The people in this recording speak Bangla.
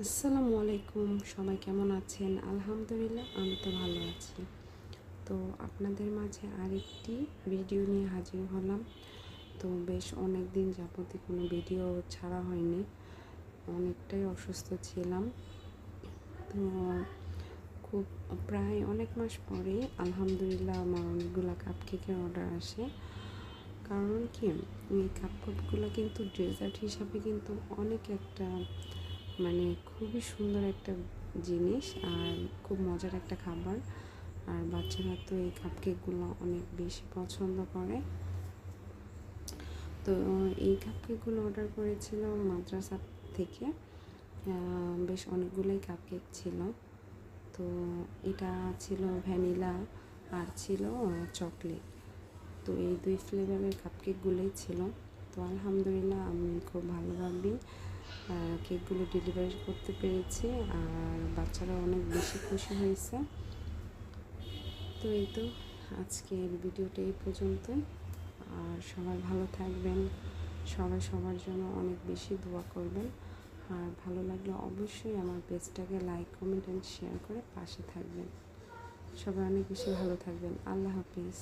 আসসালামু আলাইকুম, সবাই কেমন আছেন? আলহামদুলিল্লাহ আমি তো ভালো আছি। তো আপনাদের মাঝে আরেকটি ভিডিও নিয়ে হাজির হলাম। তো বেশ অনেক দিন যাবতই কোনো ভিডিও ছাড়া হয়নি, অনেকটাই অসুস্থ ছিলাম। তো খুব প্রায় অনেক মাস পরে আলহামদুলিল্লাহ আমার অনেকগুলো কাপকেকের অর্ডার আসে। কারণ কি, এই কাপগুলো কিন্তু ডেজার্ট হিসাবে কিন্তু অনেক একটা খুবই সুন্দর একটা জিনিস, আর খুব মজার একটা খাবার। আর বাচ্চারা তো এই কাপকেকগুলো অনেক বেশি পছন্দ করে। তো এই কাপকেকগুলো অর্ডার করেছিল মাদ্রাসা থেকে। বেশ অনেকগুলোই কাপকেক ছিল। তো এটা ছিল ভ্যানিলা আর ছিল চকলেট। তো এই দুই ফ্লেভারের কাপকেকগুলোই ছিল। তো আলহামদুলিল্লাহ আমি খুব ভালোভাবেই কেকগুলো ডেলিভারি করতে পেরেছি, আর বাচ্চারা অনেক বেশি খুশি হয়েছে। তো এই তো আজকের ভিডিওটা এই পর্যন্তই। আর সবাই ভালো থাকবেন, সবাই সবার জন্য অনেক বেশি দোয়া করবেন। আর ভালো লাগলে অবশ্যই আমার পেজটাকে লাইক, কমেন্ট অ্যান্ড শেয়ার করে পাশে থাকবেন। সবাই অনেক বেশি ভালো থাকবেন। আল্লাহ হাফিজ।